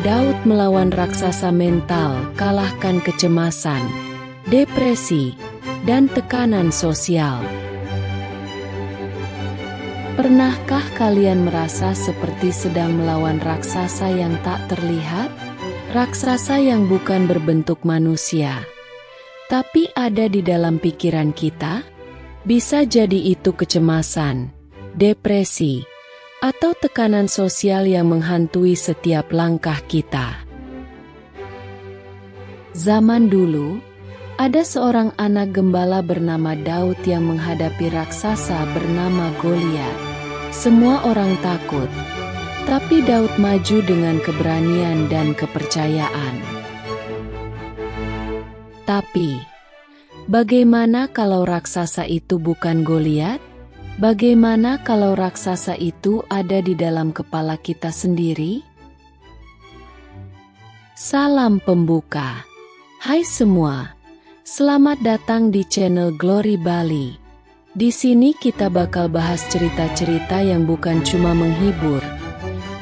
Daud melawan raksasa mental, kalahkan kecemasan, depresi, dan tekanan sosial. Pernahkah kalian merasa seperti sedang melawan raksasa yang tak terlihat? Raksasa yang bukan berbentuk manusia, tapi ada di dalam pikiran kita? Bisa jadi itu kecemasan, depresi, atau tekanan sosial yang menghantui setiap langkah kita. Zaman dulu, ada seorang anak gembala bernama Daud yang menghadapi raksasa bernama Goliat. Semua orang takut, tapi Daud maju dengan keberanian dan kepercayaan. Tapi, bagaimana kalau raksasa itu bukan Goliat? Bagaimana kalau raksasa itu ada di dalam kepala kita sendiri? Salam pembuka. Hai semua, selamat datang di channel Glory Bali. Di sini kita bakal bahas cerita-cerita yang bukan cuma menghibur,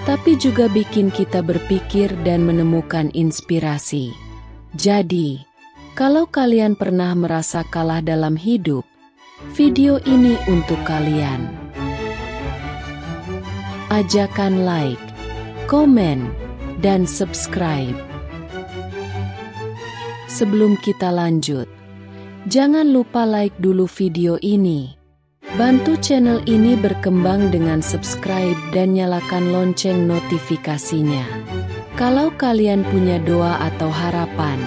tapi juga bikin kita berpikir dan menemukan inspirasi. Jadi, kalau kalian pernah merasa kalah dalam hidup, video ini untuk kalian. Ajakan like, komen, dan subscribe. Sebelum kita lanjut, jangan lupa like dulu video ini. Bantu channel ini berkembang dengan subscribe dan nyalakan lonceng notifikasinya. Kalau kalian punya doa atau harapan,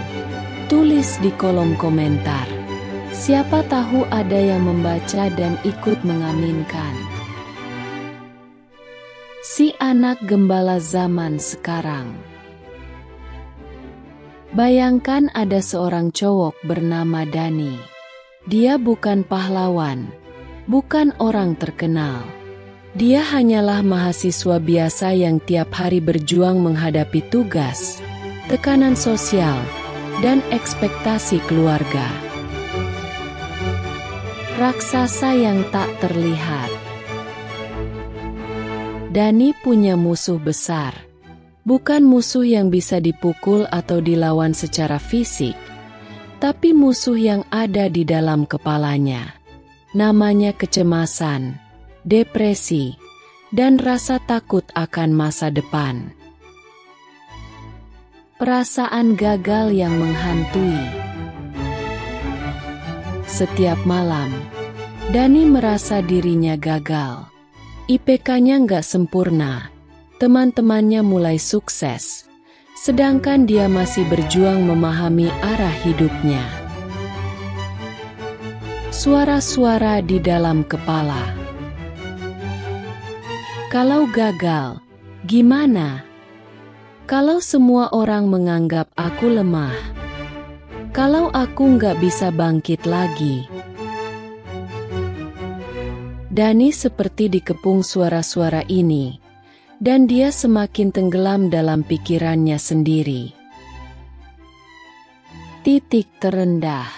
tulis di kolom komentar. Siapa tahu ada yang membaca dan ikut mengaminkan. Si anak gembala zaman sekarang. Bayangkan ada seorang cowok bernama Dani. Dia bukan pahlawan, bukan orang terkenal. Dia hanyalah mahasiswa biasa yang tiap hari berjuang menghadapi tugas, tekanan sosial, dan ekspektasi keluarga. Raksasa yang tak terlihat. Dani punya musuh besar. Bukan musuh yang bisa dipukul atau dilawan secara fisik, tapi musuh yang ada di dalam kepalanya. Namanya kecemasan, depresi, dan rasa takut akan masa depan. Perasaan gagal yang menghantui. Setiap malam, Dani merasa dirinya gagal. IPK-nya nggak sempurna, teman-temannya mulai sukses, sedangkan dia masih berjuang memahami arah hidupnya. Suara-suara di dalam kepala. Kalau gagal, gimana? Kalau semua orang menganggap aku lemah? Kalau aku nggak bisa bangkit lagi? Dani seperti dikepung suara-suara ini, dan dia semakin tenggelam dalam pikirannya sendiri. Titik terendah.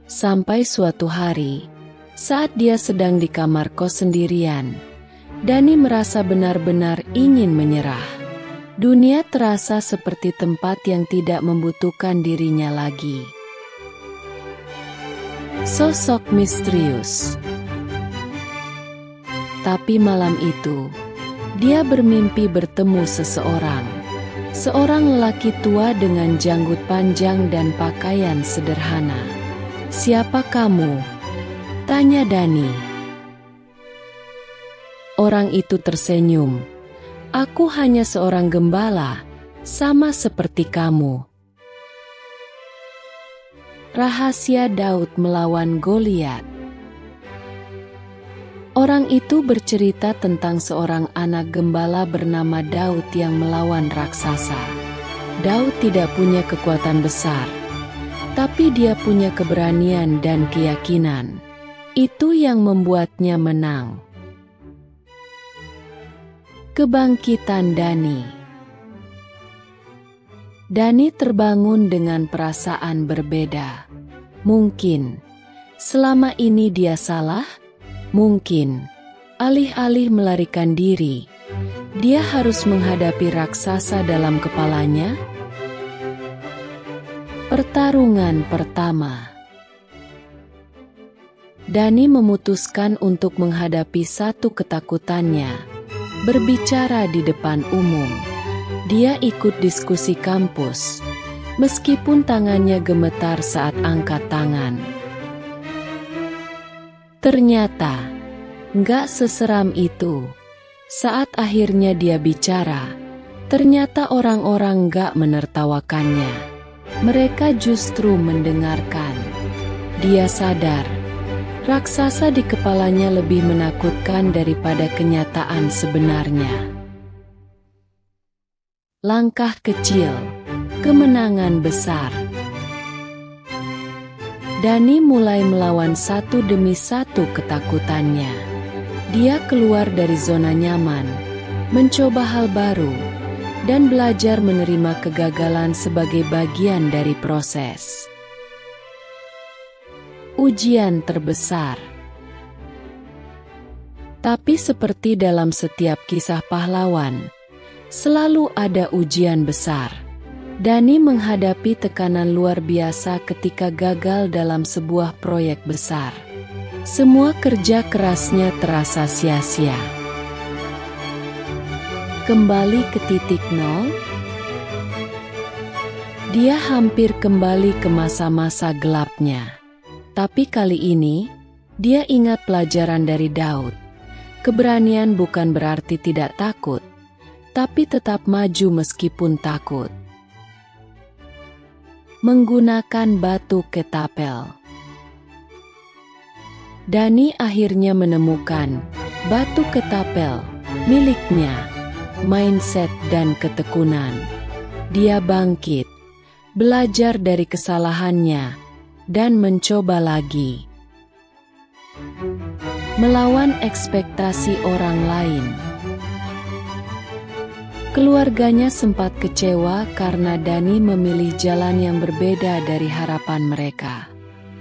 Sampai suatu hari, saat dia sedang di kamar kos sendirian, Dani merasa benar-benar ingin menyerah. Dunia terasa seperti tempat yang tidak membutuhkan dirinya lagi. Sosok misterius. Tapi malam itu, dia bermimpi bertemu seseorang. Seorang lelaki tua dengan janggut panjang dan pakaian sederhana. "Siapa kamu?" tanya Dani. Orang itu tersenyum. "Aku hanya seorang gembala, sama seperti kamu." Rahasia Daud melawan Goliat. Orang itu bercerita tentang seorang anak gembala bernama Daud yang melawan raksasa. Daud tidak punya kekuatan besar, tapi dia punya keberanian dan keyakinan. Itu yang membuatnya menang. Kebangkitan Dani. Dani terbangun dengan perasaan berbeda. Mungkin selama ini dia salah, mungkin alih-alih melarikan diri, Dia harus menghadapi raksasa dalam kepalanya. Pertarungan pertama. Dani memutuskan untuk menghadapi satu ketakutannya, berbicara di depan umum. Dia ikut diskusi kampus, meskipun tangannya gemetar saat angkat tangan. Ternyata, nggak seseram itu. Saat akhirnya dia bicara, ternyata orang-orang nggak menertawakannya. Mereka justru mendengarkan. Dia sadar, raksasa di kepalanya lebih menakutkan daripada kenyataan sebenarnya. Langkah kecil, kemenangan besar. Dani mulai melawan satu demi satu ketakutannya. Dia keluar dari zona nyaman, mencoba hal baru, dan belajar menerima kegagalan sebagai bagian dari proses. Ujian terbesar. Tapi seperti dalam setiap kisah pahlawan, selalu ada ujian besar. Dani menghadapi tekanan luar biasa ketika gagal dalam sebuah proyek besar. Semua kerja kerasnya terasa sia-sia. Kembali ke titik nol. Dia hampir kembali ke masa-masa gelapnya. Tapi kali ini, dia ingat pelajaran dari Daud. Keberanian bukan berarti tidak takut, tapi tetap maju meskipun takut. Menggunakan batu ketapel. Dani akhirnya menemukan batu ketapel miliknya, mindset dan ketekunan. Dia bangkit, belajar dari kesalahannya, dan mencoba lagi. Melawan ekspektasi orang lain. Keluarganya sempat kecewa karena Dani memilih jalan yang berbeda dari harapan mereka.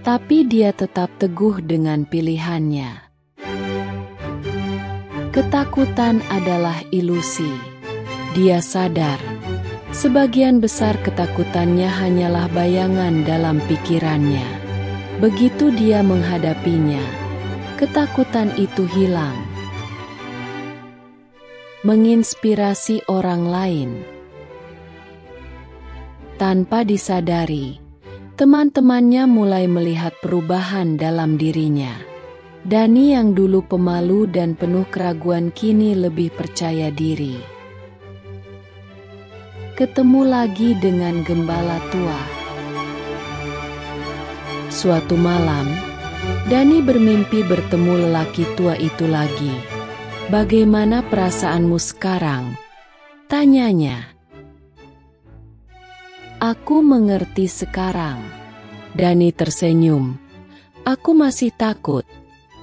Tapi dia tetap teguh dengan pilihannya. Ketakutan adalah ilusi. Dia sadar, sebagian besar ketakutannya hanyalah bayangan dalam pikirannya. Begitu dia menghadapinya, ketakutan itu hilang. Menginspirasi orang lain. Tanpa disadari, teman-temannya mulai melihat perubahan dalam dirinya. Dani yang dulu pemalu dan penuh keraguan kini lebih percaya diri. Ketemu lagi dengan gembala tua. Suatu malam, Dani bermimpi bertemu lelaki tua itu lagi. "Bagaimana perasaanmu sekarang?" tanyanya. "Aku mengerti sekarang." Dani tersenyum. "Aku masih takut,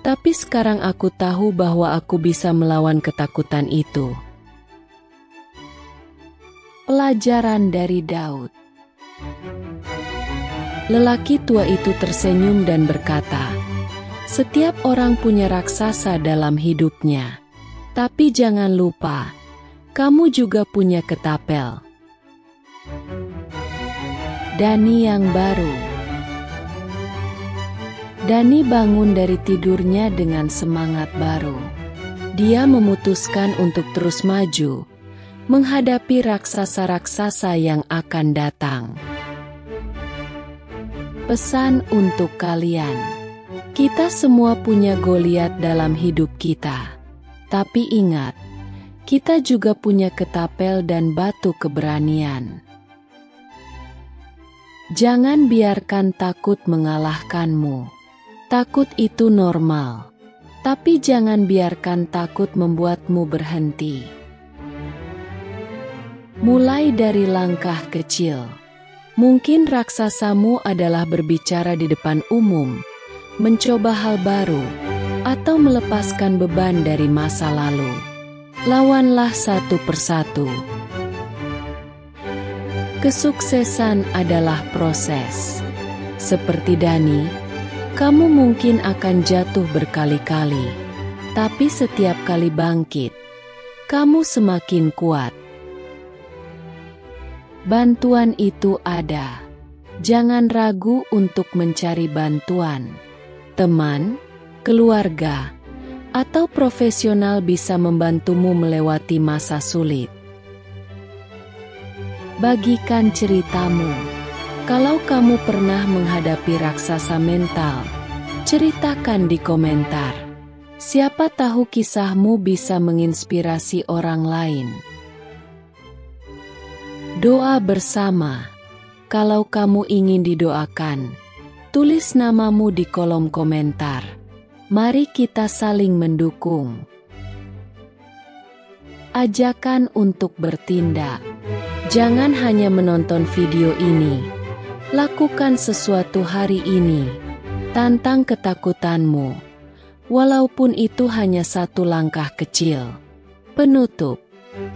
tapi sekarang aku tahu bahwa aku bisa melawan ketakutan itu." Pelajaran dari Daud. Lelaki tua itu tersenyum dan berkata, "Setiap orang punya raksasa dalam hidupnya. Tapi jangan lupa, kamu juga punya ketapel." Dani yang baru. Dani bangun dari tidurnya dengan semangat baru. Dia memutuskan untuk terus maju, menghadapi raksasa-raksasa yang akan datang. Pesan untuk kalian. Kita semua punya Goliat dalam hidup kita. Tapi ingat, kita juga punya ketapel dan batu keberanian. Jangan biarkan takut mengalahkanmu. Takut itu normal, tapi jangan biarkan takut membuatmu berhenti. Mulai dari langkah kecil. Mungkin raksasamu adalah berbicara di depan umum, mencoba hal baru, atau melepaskan beban dari masa lalu. Lawanlah satu persatu. Kesuksesan adalah proses. Seperti Dani, kamu mungkin akan jatuh berkali-kali, tapi setiap kali bangkit, kamu semakin kuat. Bantuan itu ada. Jangan ragu untuk mencari bantuan. Teman, keluarga, atau profesional bisa membantumu melewati masa sulit. Bagikan ceritamu. Kalau kamu pernah menghadapi raksasa mental, ceritakan di komentar. Siapa tahu kisahmu bisa menginspirasi orang lain. Doa bersama. Kalau kamu ingin didoakan, tulis namamu di kolom komentar. Mari kita saling mendukung. Ajakan untuk bertindak. Jangan hanya menonton video ini. Lakukan sesuatu hari ini. Tantang ketakutanmu. Walaupun itu hanya satu langkah kecil. Penutup.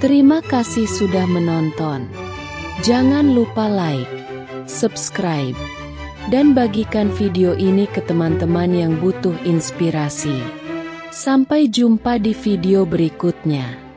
Terima kasih sudah menonton. Jangan lupa like, subscribe, dan bagikan video ini ke teman-teman yang butuh inspirasi. Sampai jumpa di video berikutnya.